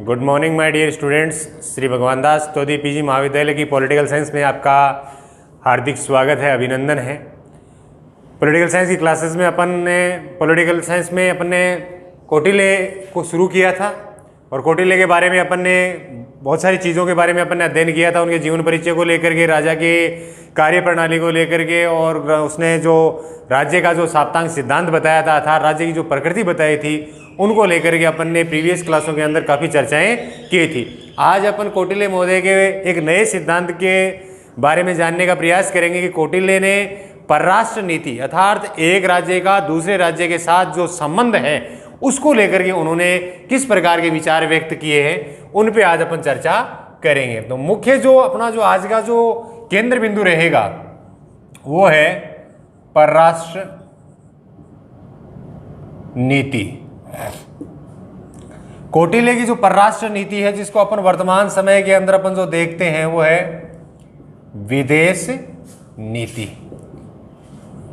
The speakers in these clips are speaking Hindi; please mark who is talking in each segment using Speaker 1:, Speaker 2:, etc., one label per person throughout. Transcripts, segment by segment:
Speaker 1: Good morning my dear students. Shri Bhagwan Das तोदी PG महाविद्यालय की पॉलिटिकल साइंस में आपका हार्दिक स्वागत है, अभिनंदन है। पॉलिटिकल साइंस की क्लासेस में अपन ने कौटिल्य को शुरू किया था और कौटिल्य के बारे में अपन ने बहुत सारी चीज़ों के बारे में अपन ने अध्ययन किया था, उनके जीवन परिचय को लेकर के, राजा के कार्य प्रणाली को लेकर के, और उसने जो राज्य का जो साप्तांग सिद्धांत बताया था अर्थात राज्य की जो प्रकृति बताई थी उनको लेकर के अपन ने प्रीवियस क्लासों के अंदर काफ़ी चर्चाएं की थी। आज अपन कौटिल्य महोदय के एक नए सिद्धांत के बारे में जानने का प्रयास करेंगे कि कौटिल्य ने परराष्ट्र नीति अर्थात एक राज्य का दूसरे राज्य के साथ जो संबंध है उसको लेकर के उन्होंने किस प्रकार के विचार व्यक्त किए हैं, उन पे आज अपन चर्चा करेंगे। तो मुख्य जो अपना जो आज का जो केंद्र बिंदु रहेगा वो है परराष्ट्र नीति। कौटिल्य की जो परराष्ट्र नीति है, जिसको अपन वर्तमान समय के अंदर अपन जो देखते हैं वो है विदेश नीति।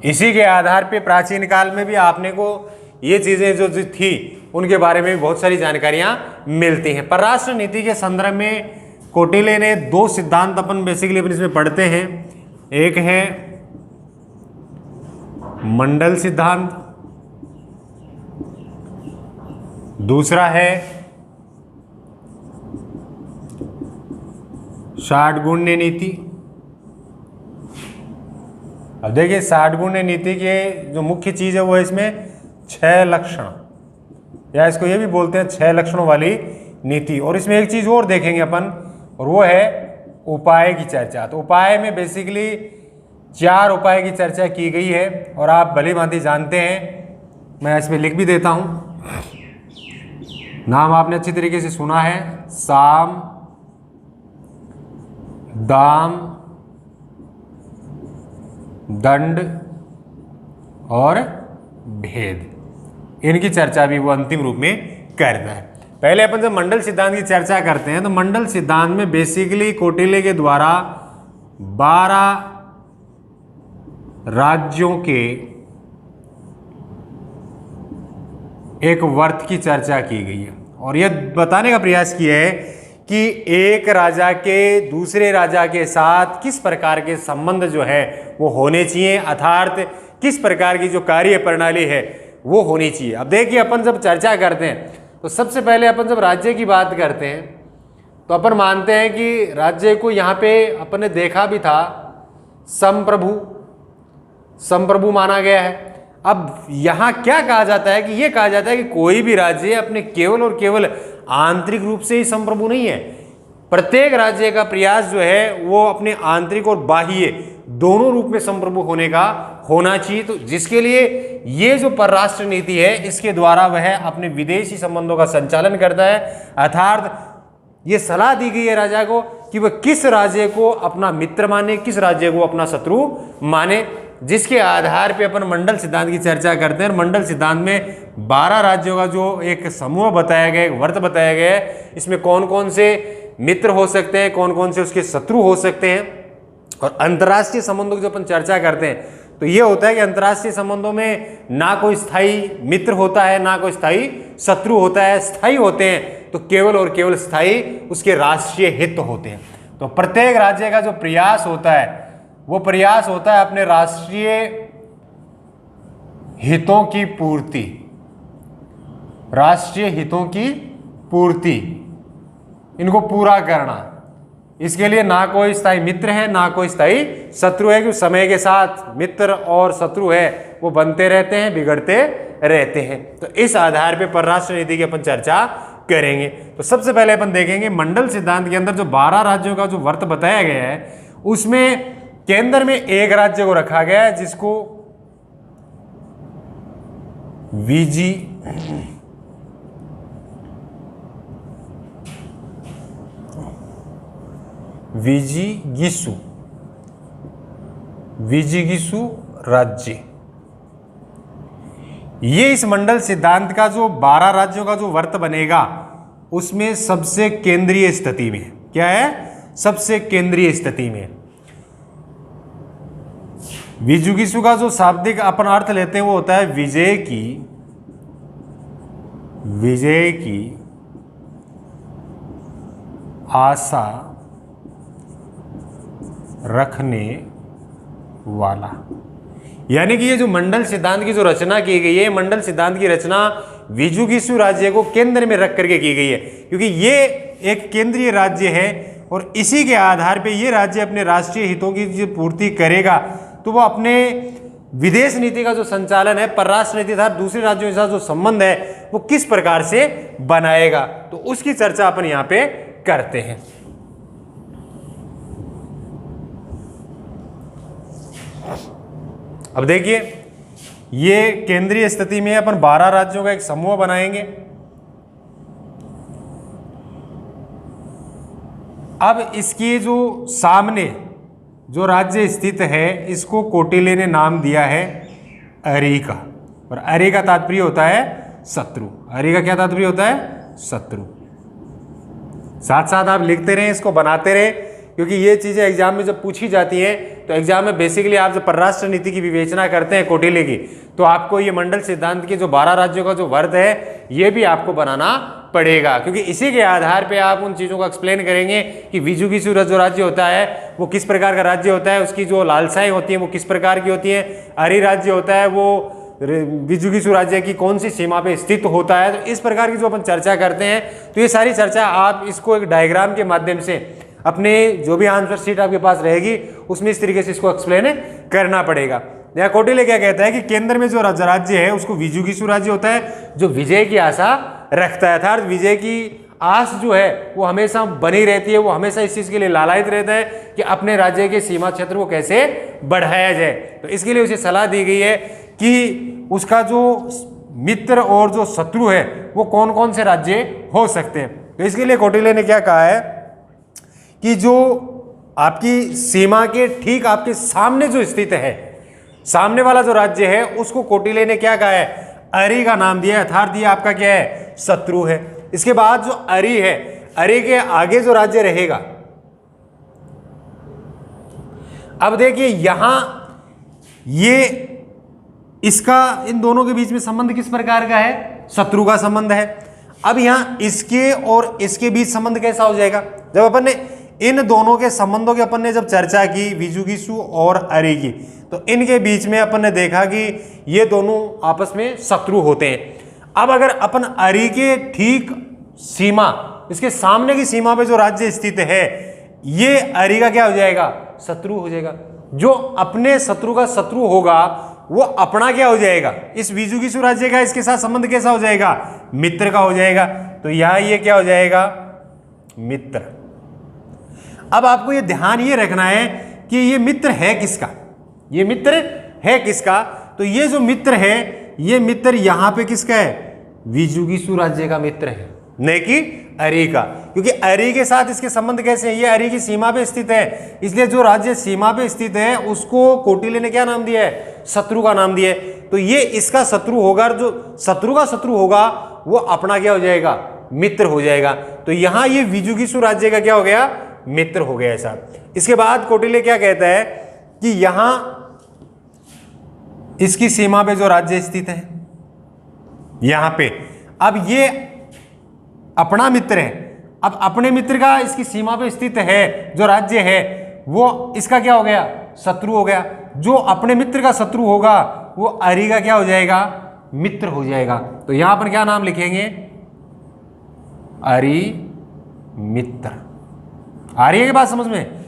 Speaker 1: इसी के आधार पे प्राचीन काल में भी आपने को ये चीजें जो थी उनके बारे में बहुत सारी जानकारियां मिलती हैं। परराष्ट्र नीति के संदर्भ में कौटिल्य ने दो सिद्धांत अपन बेसिकली अपन इसमें पढ़ते हैं। एक है मंडल सिद्धांत, दूसरा है षाटगुण्य नीति। अब देखिए षाटगुण्य नीति के जो मुख्य चीज है वो है इसमें 6 लक्षण, या इसको ये भी बोलते हैं 6 लक्षणों वाली नीति। और इसमें एक चीज और देखेंगे अपन, और वो है उपाय की चर्चा। तो उपाय में बेसिकली 4 उपाय की चर्चा की गई है और आप भली भांति जानते हैं। मैं इसमें लिख भी देता हूं, नाम आपने अच्छी तरीके से सुना है। साम, दाम, दंड और भेद, इनकी चर्चा भी वो अंतिम रूप में करता है। पहले अपन जब मंडल सिद्धांत की चर्चा करते हैं तो मंडल सिद्धांत में बेसिकली कौटिल्य के द्वारा 12 राज्यों के एक वर्त की चर्चा की गई है और यह बताने का प्रयास किया है कि एक राजा के दूसरे राजा के साथ किस प्रकार के संबंध जो है वो होने चाहिए, अर्थात किस प्रकार की जो कार्य प्रणाली है वो होनी चाहिए। अब देखिए अपन जब चर्चा करते हैं तो सबसे पहले अपन जब राज्य की बात करते हैं तो अपन मानते हैं कि राज्य को यहाँ पे अपन ने देखा भी था संप्रभु माना गया है। अब यहाँ क्या कहा जाता है कि ये कहा जाता है कि कोई भी राज्य अपने केवल और केवल आंतरिक रूप से ही संप्रभु नहीं है। प्रत्येक राज्य का प्रयास जो है वो अपने आंतरिक और बाह्य दोनों रूप में संप्रभु होने का होना चाहिए। तो जिसके लिए ये जो परराष्ट्र नीति है इसके द्वारा वह अपने विदेशी संबंधों का संचालन करता है, अर्थात ये सलाह दी गई है राजा को कि वह किस राज्य को अपना मित्र माने, किस राज्य को अपना शत्रु माने, जिसके आधार पे अपन मंडल सिद्धांत की चर्चा करते हैं। मंडल सिद्धांत में 12 राज्यों का जो एक समूह बताया गया, एक वर्त बताया गया है, इसमें कौन कौन से मित्र हो सकते हैं, कौन कौन से उसके शत्रु हो सकते हैं। और अंतर्राष्ट्रीय संबंधों की जो अपन चर्चा करते हैं तो ये होता है कि अंतर्राष्ट्रीय संबंधों में ना कोई स्थायी मित्र होता है ना कोई स्थायी शत्रु होता है। स्थायी होते हैं तो केवल और केवल स्थायी उसके राष्ट्रीय हित होते हैं। तो प्रत्येक राज्य का जो प्रयास होता है वो प्रयास होता है अपने राष्ट्रीय हितों की पूर्ति, राष्ट्रीय हितों की पूर्ति, इनको पूरा करना। इसके लिए ना कोई स्थायी मित्र है ना कोई स्थायी शत्रु है, क्योंकि समय के साथ मित्र और शत्रु है वो बनते रहते हैं, बिगड़ते रहते हैं। तो इस आधार पे परराष्ट्र नीति की अपन चर्चा करेंगे। तो सबसे पहले अपन देखेंगे मंडल सिद्धांत के अंदर जो 12 राज्यों का जो वर्त बताया गया है उसमें केंद्र में एक राज्य को रखा गया है जिसको विजिगीसु राज्य। ये इस मंडल सिद्धांत का जो 12 राज्यों का जो वर्त बनेगा उसमें सबसे केंद्रीय स्थिति में क्या है, सबसे केंद्रीय स्थिति में। विजुगीसु का जो शाब्दिक अपन अर्थ लेते हैं वो होता है विजय की आशा रखने वाला। यानी कि ये जो मंडल सिद्धांत की जो रचना की गई है, मंडल सिद्धांत की रचना विजुगिसु राज्य को केंद्र में रख करके की गई है, क्योंकि ये एक केंद्रीय राज्य है और इसी के आधार पे ये राज्य अपने राष्ट्रीय हितों की जो पूर्ति करेगा तो वो अपने विदेश नीति का जो संचालन है, परराष्ट्र नीति तथा दूसरे राज्यों के साथ जो संबंध है वो किस प्रकार से बनाएगा, तो उसकी चर्चा अपन यहां पे करते हैं। अब देखिए, ये केंद्रीय स्थिति में अपन 12 राज्यों का एक समूह बनाएंगे। अब इसके जो सामने जो राज्य स्थित है इसको कौटिल्य ने नाम दिया है अरि का, और अरि का तात्पर्य होता है शत्रु। अरि का क्या तात्पर्य होता है? शत्रु। साथ साथ आप लिखते रहें, इसको बनाते रहें, क्योंकि ये चीजें एग्जाम में जब पूछी जाती हैं तो एग्जाम में बेसिकली आप जब परराष्ट्र नीति की विवेचना करते हैं कौटिल्य की, तो आपको ये मंडल सिद्धांत के जो 12 राज्यों का जो वर्ग है ये भी आपको बनाना पड़ेगा, क्योंकि इसी के आधार पे आप उन चीज़ों को एक्सप्लेन करेंगे कि विजुगिसु जो राज्य होता है वो किस प्रकार का राज्य होता है, उसकी जो लालसाएं होती हैं वो किस प्रकार की होती हैं, अरि राज्य होता है वो विजुगिसु राज्य की कौन सी सीमा पे स्थित होता है। तो इस प्रकार की जो अपन चर्चा करते हैं, तो ये सारी चर्चा आप इसको एक डायग्राम के माध्यम से अपने जो भी आंसर शीट आपके पास रहेगी उसमें इस तरीके से इसको एक्सप्लेन करना पड़ेगा। यहाँ कौटिल्य क्या कहता है कि केंद्र में जो राज्य है उसको विजुगिसु राज्य होता है, जो विजय की आशा रखता है, अर्थात विजय की आस जो है वो हमेशा बनी रहती है, वो हमेशा इस चीज के लिए लालायित रहता है कि अपने राज्य के सीमा क्षेत्र को कैसे बढ़ाया जाए। तो इसके लिए उसे सलाह दी गई है कि उसका जो मित्र और जो शत्रु है वो कौन कौन से राज्य हो सकते हैं। तो इसके लिए कौटिल्य ने क्या कहा है कि जो आपकी सीमा के ठीक आपके सामने जो स्थित है, सामने वाला जो राज्य है उसको कौटिल्य ने क्या कहा है? अरि का नाम दिया है, अर्थात ये आपका क्या है? शत्रु है। इसके बाद जो अरि है, अरि के आगे जो राज्य रहेगा, अब देखिए यहां ये इसका इन दोनों के बीच में संबंध किस प्रकार का है? शत्रु का संबंध है। अब यहां इसके और इसके बीच संबंध कैसा हो जाएगा? जब अपन ने इन दोनों के संबंधों की अपन ने जब चर्चा की विजुगिसु और अरि की, तो इनके बीच में अपन ने देखा कि ये दोनों आपस में शत्रु होते हैं। अब अगर अपन अरि के ठीक सीमा, इसके सामने की सीमा पे जो राज्य स्थित है, ये अरि का क्या हो जाएगा? शत्रु हो जाएगा। जो अपने शत्रु का शत्रु होगा वो अपना क्या हो जाएगा? इस विजुगिसु राज्य का इसके साथ संबंध कैसा हो जाएगा? मित्र का हो जाएगा। तो यहां ये क्या हो जाएगा? मित्र। अब आपको ये ध्यान ये रखना है कि ये मित्र है किसका? ये मित्र है किसका? तो ये जो मित्र है, ये मित्र यहां पे किसका है? विजुगिसु राज्य का मित्र है, नहीं कि अरि का, क्योंकि अरि के साथ इसके संबंध कैसे हैं? ये अरि की सीमा पे स्थित है, इसलिए जो राज्य सीमा पे स्थित है उसको कौटिल्य ने क्या नाम दिया है? शत्रु का नाम दिया है। तो ये इसका शत्रु होगा, जो शत्रु का शत्रु होगा वो अपना क्या हो जाएगा? मित्र हो जाएगा। तो यहां ये विजुगिसु राज्य का क्या हो गया? मित्र हो गया ऐसा। इसके बाद कौटिल्य क्या कहता है कि यहां इसकी सीमा पे जो राज्य स्थित है यहां पे, अब ये अपना मित्र है, अब अपने मित्र का इसकी सीमा पे स्थित है जो राज्य है वो इसका क्या हो गया? शत्रु हो गया। जो अपने मित्र का शत्रु होगा वो अरि का क्या हो जाएगा? मित्र हो जाएगा। तो यहां पर क्या नाम लिखेंगे? अरि मित्र। आ रही है कि बात समझ में?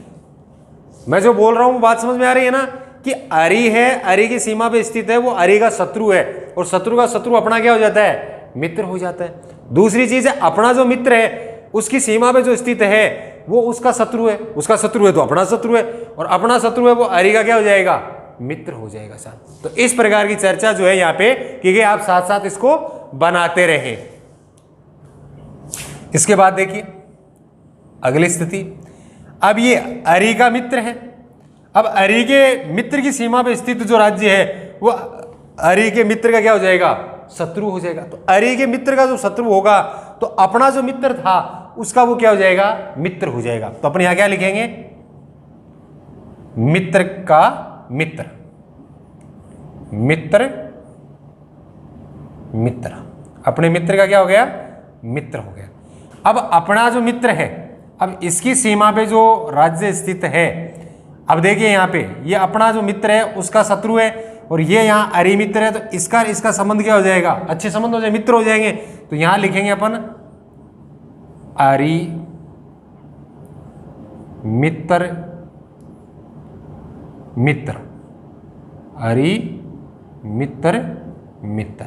Speaker 1: मैं जो बोल रहा हूं बात समझ में आ रही है ना, कि अरि है, अरि की सीमा पे स्थित है, वो अरि का शत्रु है, और शत्रु का शत्रु अपना क्या हो जाता है? मित्र हो जाता है। दूसरी चीज है, अपना जो मित्र है उसकी सीमा पे जो स्थित है वो उसका शत्रु है, उसका शत्रु है तो अपना शत्रु है, और अपना शत्रु है वो अरि का क्या हो जाएगा? मित्र हो जाएगा साथ। तो इस प्रकार की चर्चा जो है यहाँ पे की गई, आप साथ साथ इसको बनाते रहे। इसके बाद देखिए अगली स्थिति, अब ये अरि का मित्र है। अब अरि के मित्र की सीमा पे स्थित जो राज्य है वो अरि के मित्र का क्या हो जाएगा? शत्रु हो जाएगा। तो अरि के मित्र का जो शत्रु होगा तो अपना जो मित्र था उसका वो क्या हो जाएगा? मित्र हो जाएगा। तो अपन यहां क्या लिखेंगे? मित्र का मित्र, मित्र मित्र, अपने मित्र का क्या हो गया? मित्र हो गया। अब अपना जो मित्र है, अब इसकी सीमा पे जो राज्य स्थित है, अब देखिए यहाँ पे ये अपना जो मित्र है उसका शत्रु है और ये यहाँ अरि मित्र है, तो इसका संबंध क्या हो जाएगा, अच्छे संबंध हो जाएंगे, मित्र हो जाएंगे। तो यहाँ लिखेंगे अपन अरि मित्र, मित्र, अरि मित्र, मित्र।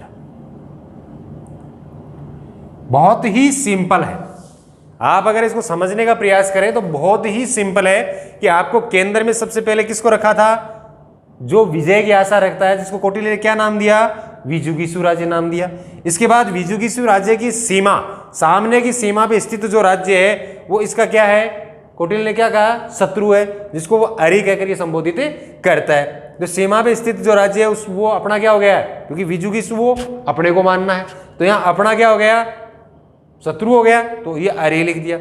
Speaker 1: बहुत ही सिंपल है, आप अगर इसको समझने का प्रयास करें तो बहुत ही सिंपल है कि आपको केंद्र में सबसे पहले किसको रखा था, जो विजय की आशा रखता है, जिसको कौटिल्य ने क्या नाम दिया, विजुगीषु राज्य नाम दिया। इसके बाद विजुगीषु राज्य की सीमा, सामने की सीमा पे स्थित जो राज्य है वो इसका क्या है, कौटिल्य ने क्या कहा, शत्रु है, जिसको वो अरि कहकर संबोधित करता है। जो सीमा पे स्थित जो राज्य है उस वो अपना क्या हो गया, क्योंकि विजुगीषु वो अपने को मानना है, तो यहाँ अपना क्या हो गया, शत्रु हो गया, तो ये अरि लिख दिया।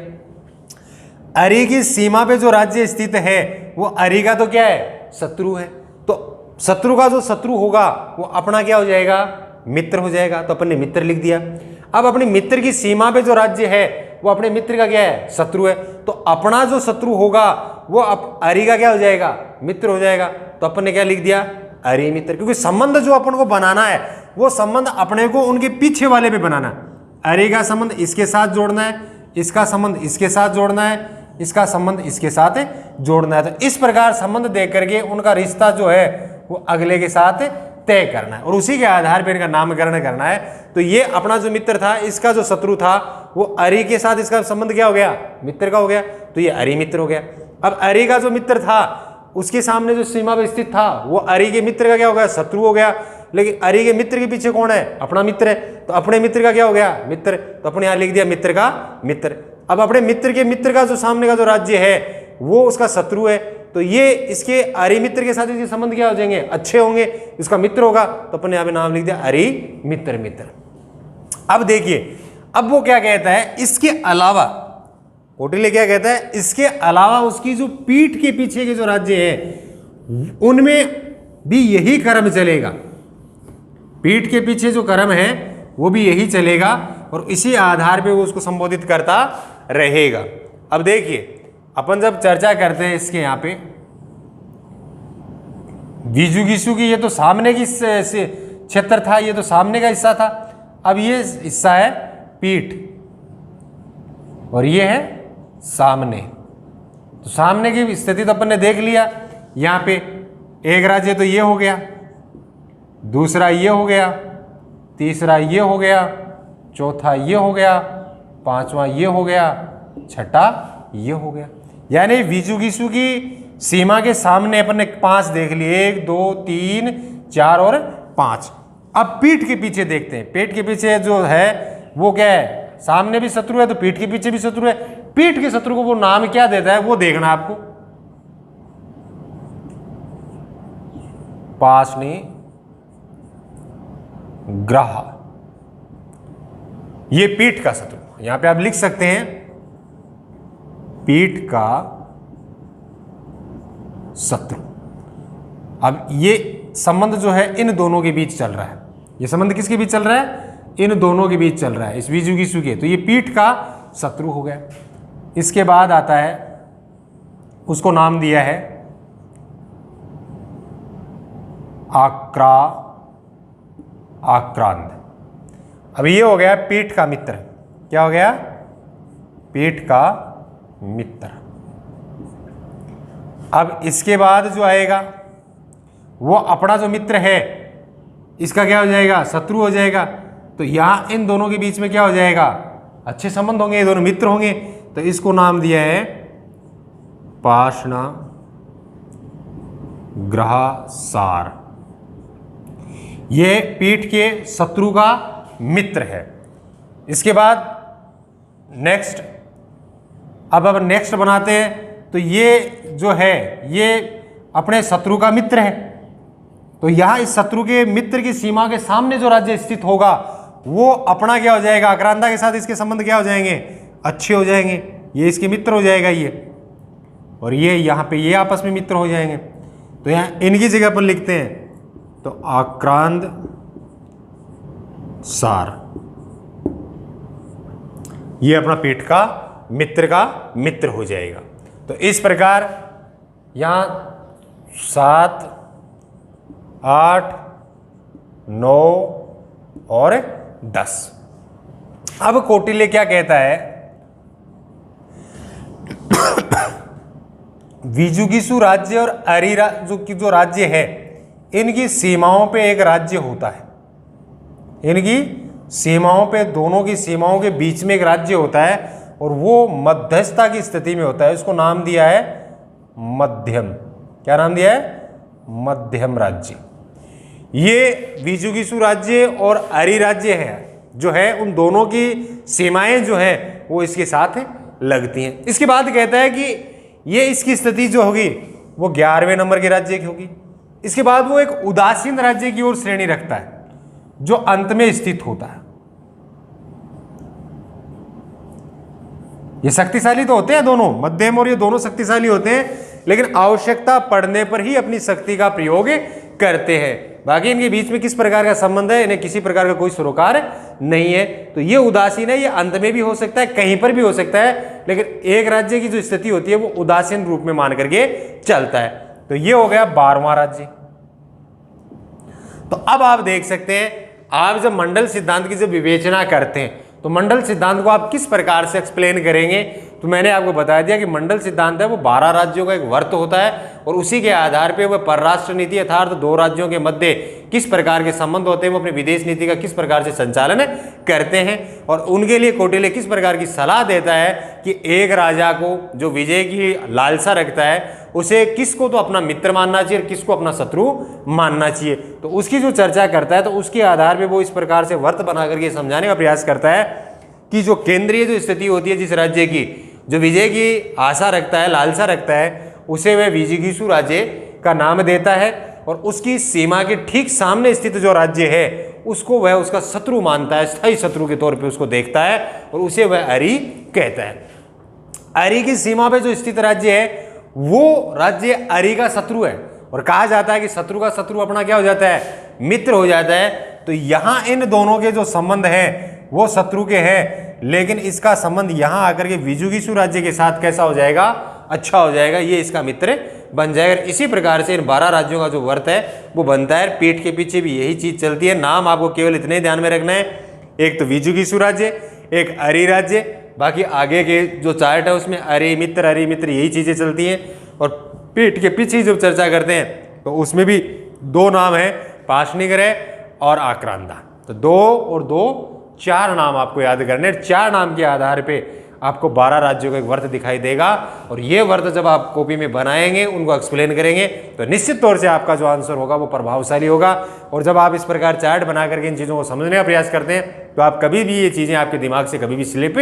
Speaker 1: अरि की सीमा पे जो राज्य स्थित है वो अरि का तो क्या है, शत्रु है, तो शत्रु का जो शत्रु होगा वो अपना क्या हो जाएगा, मित्र हो जाएगा, तो अपन ने मित्र लिख दिया। अब अपने मित्र की सीमा पे जो राज्य है वो अपने मित्र का क्या है, शत्रु है, तो अपना जो शत्रु होगा वो अरि का क्या हो जाएगा, मित्र हो जाएगा, तो अपन ने क्या लिख दिया, अरि मित्र। क्योंकि संबंध जो अपन को बनाना है वो संबंध अपने को उनके पीछे वाले पे बनाना है। अरि का संबंध इसके साथ जोड़ना है, इसका संबंध इसके साथ जोड़ना है, इसका संबंध इसके साथ जोड़ना है। तो इस प्रकार संबंध देख करके उनका रिश्ता जो है वो अगले के साथ तय करना है और उसी के आधार पर इनका नामकरण करना है। तो ये अपना जो मित्र था, इसका जो शत्रु था वो अरि के साथ इसका संबंध क्या हो गया, मित्र का हो गया, तो ये अरि मित्र हो गया। अब अरि का जो मित्र था उसके सामने जो सीमा पर स्थित था वो अरि के मित्र का क्या हो गया, शत्रु हो गया। लेकिन अरि के मित्र के पीछे कौन है, अपना मित्र है, तो अपने मित्र का क्या हो गया, मित्र, तो अपने यहां लिख दिया मित्र का मित्र। अब अपने मित्र के मित्र का जो सामने का जो राज्य है वो उसका शत्रु है, तो ये इसके अरि मित्र के साथ इसके संबंध क्या हो जाएंगे, अच्छे होंगे, इसका मित्र होगा, तो अपने यहां पे नाम लिख दिया अरि मित्र, मित्र। अब देखिए, अब वो क्या कहता है, इसके अलावा कौटिल्य क्या कहता है, इसके अलावा उसकी जो पीठ के पीछे के जो राज्य है उनमें भी यही क्रम चलेगा, पीठ के पीछे जो क्रम है वो भी यही चलेगा और इसी आधार पे वो उसको संबोधित करता रहेगा। अब देखिए, अपन जब चर्चा करते हैं इसके यहाँ पे विजुगीषु की, ये तो सामने की क्षेत्र था, ये तो सामने का हिस्सा था, अब ये हिस्सा है पीठ और ये है सामने। तो सामने की स्थिति तो अपन ने देख लिया, यहाँ पे एक राज्य तो ये हो गया, दूसरा ये हो गया, तीसरा ये हो गया, चौथा ये हो गया, पांचवा ये हो गया, छठा ये हो गया। यानी विजुगीषु की सीमा के सामने अपन ने 5 देख लिए, 1 2 3 4 और 5। अब पीठ के पीछे देखते हैं, पीठ के पीछे जो है वो क्या है, सामने भी शत्रु है तो पीठ के पीछे भी शत्रु है। पीठ के शत्रु को वो नाम क्या देता है वो देखना आपको, पाशनी ग्रह, ये पीठ का शत्रु। यहां पे आप लिख सकते हैं पीठ का शत्रु। अब ये संबंध जो है इन दोनों के बीच चल रहा है, ये संबंध किसके बीच चल रहा है, इन दोनों के बीच चल रहा है, इस विजुगीषु के, तो ये पीठ का शत्रु हो गया। इसके बाद आता है, उसको नाम दिया है आक्रांत। अब ये हो गया पीठ का मित्र, क्या हो गया, पीठ का मित्र। अब इसके बाद जो आएगा वो अपना जो मित्र है इसका क्या हो जाएगा, शत्रु हो जाएगा। तो यहां इन दोनों के बीच में क्या हो जाएगा, अच्छे संबंध होंगे, ये दोनों मित्र होंगे, तो इसको नाम दिया है पाशना ग्रहसार। ये पीठ के शत्रु का मित्र है। इसके बाद नेक्स्ट, अब नेक्स्ट बनाते हैं, तो ये जो है ये अपने शत्रु का मित्र है, तो यहां इस शत्रु के मित्र की सीमा के सामने जो राज्य स्थित होगा वो अपना क्या हो जाएगा, आक्रांता के साथ इसके संबंध क्या हो जाएंगे, अच्छे हो जाएंगे, ये इसके मित्र हो जाएगा ये, और ये यहाँ पे ये आपस में मित्र हो जाएंगे। तो यहाँ इनकी जगह पर लिखते हैं तो आक्रांत सार, ये अपना पीठ का मित्र का मित्र हो जाएगा। तो इस प्रकार यहाँ 7, 8, 9 और 10। अब कौटिल्य क्या कहता है, विजुगीषु राज्य और जो राज्य है, इनकी सीमाओं पे एक राज्य होता है, इनकी सीमाओं पे, दोनों की सीमाओं के बीच में एक राज्य होता है और वो मध्यस्थता की स्थिति में होता है। उसको नाम दिया है मध्यम। क्या नाम दिया है? मध्यम राज्य। ये विजुगीषु राज्य और अरि राज्य है जो है, उन दोनों की सीमाएं जो है वो इसके साथ लगती हैं। इसके बाद कहता है कि ये इसकी स्थिति जो होगी वो 11वें नंबर के राज्य की होगी। इसके बाद वो एक उदासीन राज्य की ओर श्रेणी रखता है जो अंत में स्थित होता है। ये शक्तिशाली तो होते हैं दोनों, मध्यम और ये दोनों शक्तिशाली होते हैं, लेकिन आवश्यकता पड़ने पर ही अपनी शक्ति का प्रयोग करते हैं। बाकी इनके बीच में किस प्रकार का संबंध है, इन्हें किसी प्रकार का कोई सरोकार नहीं है। तो ये उदासीन है, ये अंत में भी हो सकता है, कहीं पर भी हो सकता है, लेकिन एक राज्य की जो स्थिति होती है वो उदासीन रूप में मान करके चलता है। तो ये हो गया 12वां राज्य। तो अब आप देख सकते हैं, आप जब मंडल सिद्धांत की जब विवेचना करते हैं तो मंडल सिद्धांत को आप किस प्रकार से एक्सप्लेन करेंगे। तो मैंने आपको बता दिया कि मंडल सिद्धांत है वो 12 राज्यों का एक वर्त होता है और उसी के आधार पे वह परराष्ट्र नीति अर्थात 2 राज्यों के मध्य किस प्रकार के संबंध होते हैं, वो अपनी विदेश नीति का किस प्रकार से संचालन करते हैं। और उनके लिए कौटिल्य किस प्रकार की सलाह देता है कि एक राजा को जो विजय की लालसा रखता है उसे किसको तो अपना मित्र मानना चाहिए और किसको अपना शत्रु मानना चाहिए। तो उसकी जो चर्चा करता है तो उसके आधार पर वो इस प्रकार से वर्त बना करके समझाने का प्रयास करता है कि जो केंद्रीय जो स्थिति होती है जिस राज्य की, जो विजय की आशा रखता है, लालसा रखता है, उसे वह विजिगीषु राज्य का नाम देता है और उसकी सीमा के ठीक सामने स्थित जो राज्य है उसको वह उसका शत्रु मानता है, स्थायी शत्रु के तौर पे उसको देखता है और उसे वह अरि कहता है। अरि की सीमा पे जो स्थित राज्य है वो राज्य अरि का शत्रु है और कहा जाता है कि शत्रु का शत्रु अपना क्या हो जाता है, मित्र हो जाता है। तो यहां इन दोनों के जो संबंध है वो शत्रु के हैं, लेकिन इसका संबंध यहां आकर के विजुगीषु राज्य के साथ कैसा हो जाएगा, अच्छा हो जाएगा, ये इसका मित्र बन जाएगा। इसी प्रकार से इन 12 राज्यों का जो वर्त है वो बनता है। पीठ के पीछे भी यही चीज चलती है। नाम आपको केवल इतने ध्यान में रखना है, एक तो विजुगीषु राज्य, एक अरि राज्य, बाकी आगे के जो चार्ट है उसमें अरि मित्र यही चीजें चलती हैं। और पीठ के पीछे जब चर्चा करते हैं तो उसमें भी 2 नाम है, पाशनिग्रह और आक्रांता। तो 2 और 2 4 नाम आपको याद करने। 4 नाम के आधार पे आपको 12 राज्यों का एक वर्त दिखाई देगा और ये वर्त जब आप कॉपी में बनाएंगे, उनको एक्सप्लेन करेंगे तो निश्चित तौर से आपका जो आंसर होगा वो प्रभावशाली होगा। और जब आप इस प्रकार चार्ट बना करके इन चीज़ों को समझने का प्रयास करते हैं तो आप कभी भी ये चीज़ें आपके दिमाग से कभी भी स्लिप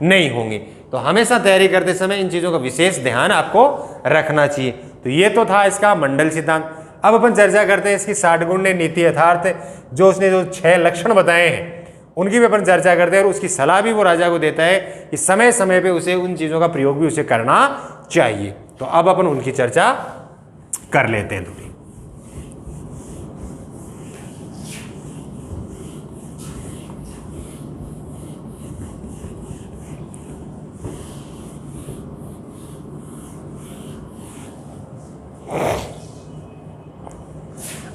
Speaker 1: नहीं होंगी। तो हमेशा तैयारी करते समय इन चीज़ों का विशेष ध्यान आपको रखना चाहिए। तो ये तो था इसका मंडल सिद्धांत। अब अपन चर्चा करते हैं इसकी 60 गुण्य नीति यथार्थ, जो उसने जो 6 लक्षण बताए हैं उनकी भी अपन चर्चा करते हैं और उसकी सलाह भी वो राजा को देता है कि समय समय पे उसे उन चीज़ों का प्रयोग भी उसे करना चाहिए। तो अब अपन उनकी चर्चा कर लेते हैं थोड़ी।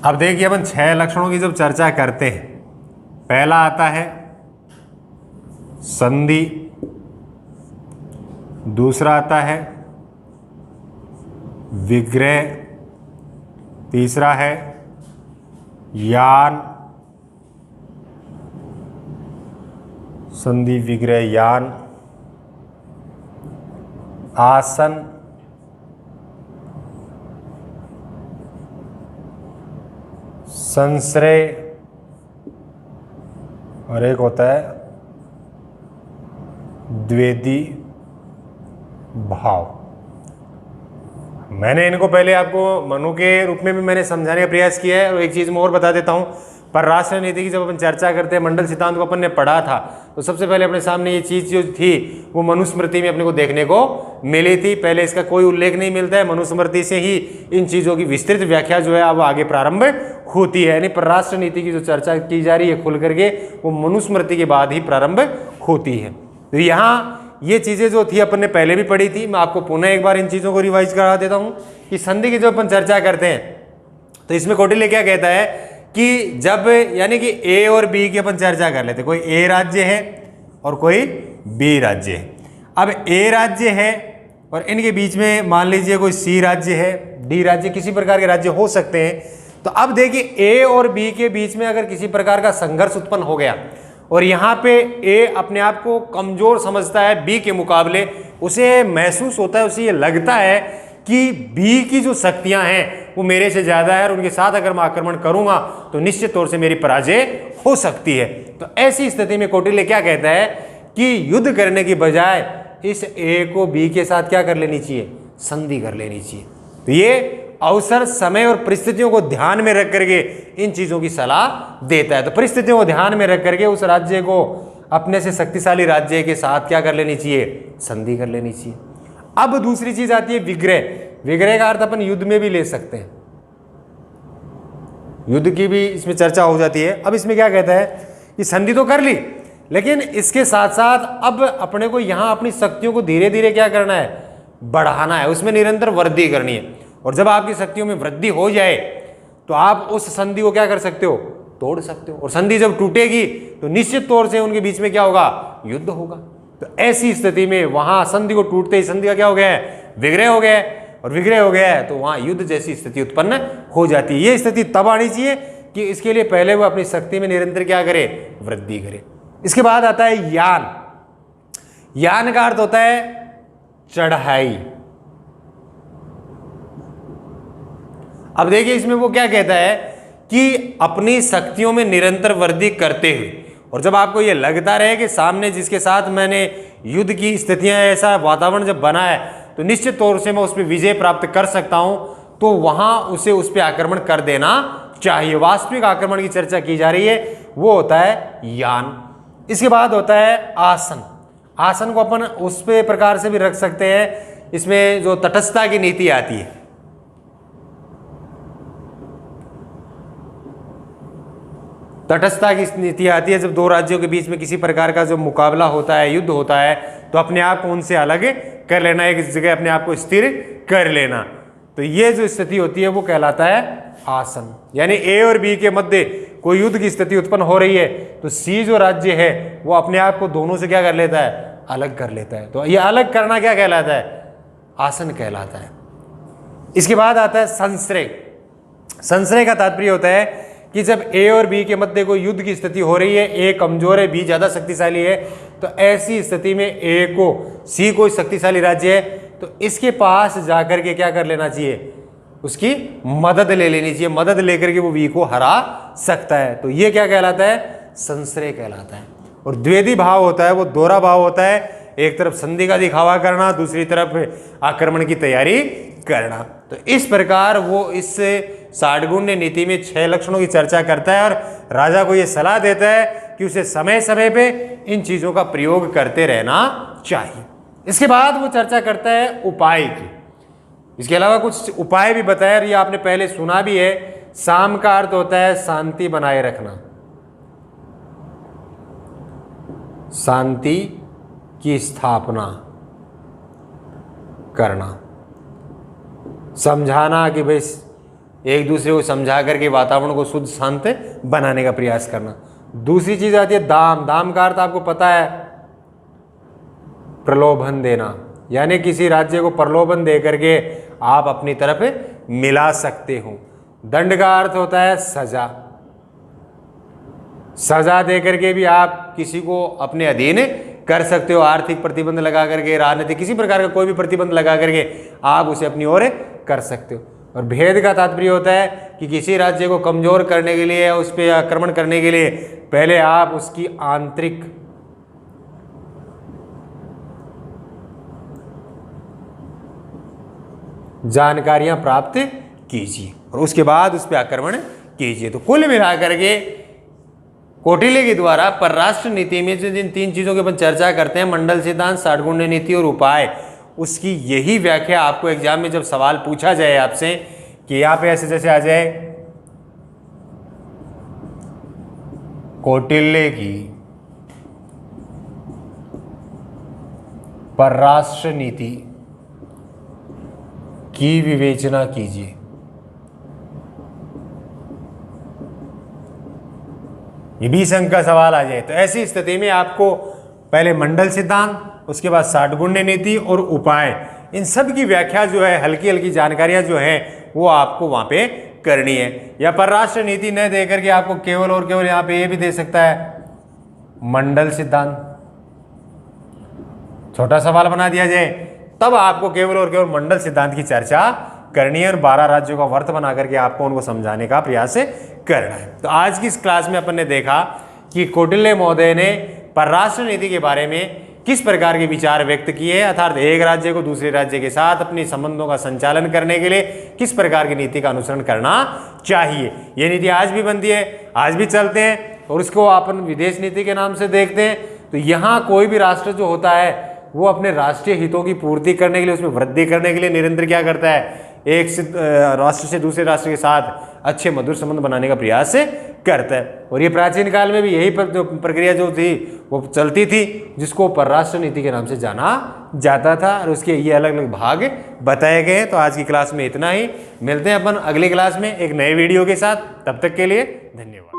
Speaker 1: अब देखिए अपन 6 लक्षणों की जब चर्चा करते हैं, पहला आता है संधि, दूसरा आता है विग्रह, तीसरा है यान, संधि विग्रह यान, आसन, संश्रय और एक होता है द्वेदी भाव। मैंने इनको पहले आपको मनु के रूप में भी मैंने समझाने का प्रयास किया है। और एक चीज़ मैं और बता देता हूँ, परराष्ट्र नीति की जब अपन चर्चा करते हैं, मंडल सिद्धांत को अपन ने पढ़ा था तो सबसे पहले अपने सामने ये चीज़ जो थी वो मनुस्मृति में अपने को देखने को मिली थी। पहले इसका कोई उल्लेख नहीं मिलता है, मनुस्मृति से ही इन चीज़ों की विस्तृत व्याख्या जो है अब आगे प्रारंभ होती है। यानी परराष्ट्र नीति की जो चर्चा की जा रही है खुल करके वो मनुस्मृति के बाद ही प्रारंभ होती है। तो यहाँ ये चीज़ें जो थी अपन ने पहले भी पढ़ी थी, मैं आपको पुनः एक बार इन चीज़ों को रिवाइज करा देता हूँ कि संधि की जो अपन चर्चा करते हैं तो इसमें कौटिल्य क्या कहता है कि जब यानी कि ए और बी की अपन चर्चा कर लेते, कोई ए राज्य है और कोई बी राज्य है। अब ए राज्य है और इनके बीच में मान लीजिए कोई सी राज्य है, डी राज्य, किसी प्रकार के राज्य हो सकते हैं। तो अब देखिए ए और बी के बीच में अगर किसी प्रकार का संघर्ष उत्पन्न हो गया और यहाँ पे ए अपने आप को कमजोर समझता है बी के मुकाबले, उसे महसूस होता है, उसे ये लगता है कि बी की जो शक्तियां हैं वो मेरे से ज्यादा है और उनके साथ अगर मैं आक्रमण करूंगा तो निश्चित तौर से मेरी पराजय हो सकती है। तो ऐसी स्थिति में कौटिल्य क्या कहता है कि युद्ध करने की बजाय इस ए को बी के साथ क्या कर लेनी चाहिए, संधि कर लेनी चाहिए। तो ये अवसर, समय और परिस्थितियों को ध्यान में रख करके इन चीजों की सलाह देता है। तो परिस्थितियों को ध्यान में रख करके उस राज्य को अपने से शक्तिशाली राज्य के साथ क्या कर लेनी चाहिए, संधि कर लेनी चाहिए। अब दूसरी चीज आती है विग्रह। विग्रह का अर्थ अपन युद्ध में भी ले सकते हैं, युद्ध की भी इसमें चर्चा हो जाती है। अब इसमें क्या कहता है कि संधि तो कर ली, लेकिन इसके साथ साथ अब अपने को यहां अपनी शक्तियों को धीरे धीरे क्या करना है, बढ़ाना है, उसमें निरंतर वृद्धि करनी है। और जब आपकी शक्तियों में वृद्धि हो जाए तो आप उस संधि को क्या कर सकते हो, तोड़ सकते हो। और संधि जब टूटेगी तो निश्चित तौर से उनके बीच में क्या होगा, युद्ध होगा। तो ऐसी स्थिति में वहां संधि को टूटते ही संधि का क्या हो गया है, विग्रह हो गया है। और विग्रह हो गया है तो वहां युद्ध जैसी स्थिति उत्पन्न हो जाती है। ये स्थिति तब आनी चाहिए कि इसके लिए पहले वो अपनी शक्ति में निरंतर क्या करे, वृद्धि करे। इसके बाद आता है यान। यान का अर्थ होता है चढ़ाई। अब देखिए इसमें वो क्या कहता है कि अपनी शक्तियों में निरंतर वृद्धि करते हुए, और जब आपको ये लगता रहे कि सामने जिसके साथ मैंने युद्ध की स्थितियां, ऐसा वातावरण जब बना है तो निश्चित तौर से मैं उस पर विजय प्राप्त कर सकता हूं, तो वहां उसे उस पर आक्रमण कर देना चाहिए। वास्तविक आक्रमण की चर्चा की जा रही है, वो होता है यान। इसके बाद होता है आसन। आसन को अपन उस पे प्रकार से भी रख सकते हैं, इसमें जो तटस्थता की नीति आती है, तटस्थता की नीति आती है। जब दो राज्यों के बीच में किसी प्रकार का जो मुकाबला होता है, युद्ध होता है, तो अपने आप को उनसे अलग कर लेना, एक जगह अपने आप को स्थिर कर लेना। तो ये जो स्थिति होती है वो कहलाता है आसन। यानी ए और बी के मध्य कोई युद्ध की स्थिति उत्पन्न हो रही है तो सी जो राज्य है वो अपने आप को दोनों से क्या कर लेता है, अलग कर लेता है। तो ये अलग करना क्या कहलाता है, आसन कहलाता है। इसके बाद आता है संश्रय। संश्रय का तात्पर्य होता है कि जब ए और बी के मध्य कोई युद्ध की स्थिति हो रही है, ए कमजोर है, बी ज्यादा शक्तिशाली है, तो ऐसी स्थिति में ए को, सी कोई शक्तिशाली राज्य है तो इसके पास जाकर के क्या कर लेना चाहिए, उसकी मदद ले लेनी चाहिए। मदद लेकर के वो बी को हरा सकता है। तो ये क्या कहलाता है, संश्रय कहलाता है। और द्विवेदी भाव होता है, वो दोहरा भाव होता है, एक तरफ संधि का दिखावा करना, दूसरी तरफ आक्रमण की तैयारी करना। तो इस प्रकार वो इस साठगुण्य नीति में 6 लक्षणों की चर्चा करता है और राजा को यह सलाह देता है कि उसे समय समय पे इन चीजों का प्रयोग करते रहना चाहिए। इसके बाद वो चर्चा करता है उपाय की। इसके अलावा कुछ उपाय भी बताया और ये आपने पहले सुना भी है। साम का अर्थ होता है शांति बनाए रखना, शांति की स्थापना करना, समझाना कि भाई एक दूसरे को समझा करके वातावरण को शुद्ध शांत बनाने का प्रयास करना। दूसरी चीज आती है दाम। दाम का अर्थ आपको पता है, प्रलोभन देना, यानी किसी राज्य को प्रलोभन दे करके आप अपनी तरफ मिला सकते हो। दंड का अर्थ होता है सजा। सजा दे करके भी आप किसी को अपने अधीन कर सकते हो। आर्थिक प्रतिबंध लगा करके, राजनीतिक किसी प्रकार का कोई भी प्रतिबंध लगा करके आप उसे अपनी ओर कर सकते हो। और भेद का तात्पर्य होता है कि किसी राज्य को कमजोर करने के लिए, उस पर आक्रमण करने के लिए पहले आप उसकी आंतरिक जानकारियां प्राप्त कीजिए और उसके बाद उस पर आक्रमण कीजिए। तो कुल मिलाकर के कौटिल्य के द्वारा परराष्ट्र नीति में जो जिन 3 चीजों की अपन चर्चा करते हैं, मंडल सिद्धांत, साठगुण्य नीति और उपाय, उसकी यही व्याख्या आपको एग्जाम में जब सवाल पूछा जाए आपसे कि यहाँ पे ऐसे जैसे आ जाए कौटिल्य की परराष्ट्र नीति की विवेचना कीजिए। ये 20 अंक का सवाल आ जाए तो ऐसी स्थिति में आपको पहले मंडल सिद्धांत, उसके बाद साठगुण्य नीति और उपाय, इन सब की व्याख्या जो है, हल्की हल्की जानकारियां जो है वो आपको वहां पे करनी है। या परराष्ट्र नीति न दे करके आपको केवल और केवल यहां पे ये भी दे सकता है मंडल सिद्धांत, छोटा सवाल बना दिया जाए, तब आपको केवल और केवल मंडल सिद्धांत की चर्चा करनी है और 12 राज्यों का वर्त बना करके आपको उनको समझाने का प्रयास करना है। तो आज की इस क्लास में अपन ने देखा कि कौटिल्य महोदय ने परराष्ट्र नीति के बारे में किस प्रकार के विचार व्यक्त किए, अर्थात एक राज्य को दूसरे राज्य के साथ अपने संबंधों का संचालन करने के लिए किस प्रकार की नीति का अनुसरण करना चाहिए। ये नीति आज भी बनती है, आज भी चलते हैं और उसको अपन विदेश नीति के नाम से देखते हैं। तो यहाँ कोई भी राष्ट्र जो होता है वो अपने राष्ट्रीय हितों की पूर्ति करने के लिए, उसमें वृद्धि करने के लिए निरंतर क्या करता है, एक राष्ट्र से दूसरे राष्ट्र के साथ अच्छे मधुर संबंध बनाने का प्रयास करता है। और ये प्राचीन काल में भी यही प्रक्रिया जो थी वो चलती थी, जिसको परराष्ट्र नीति के नाम से जाना जाता था और उसके ये अलग अलग भाग बताए गए हैं। तो आज की क्लास में इतना ही, मिलते हैं अपन अगली क्लास में एक नए वीडियो के साथ, तब तक के लिए धन्यवाद।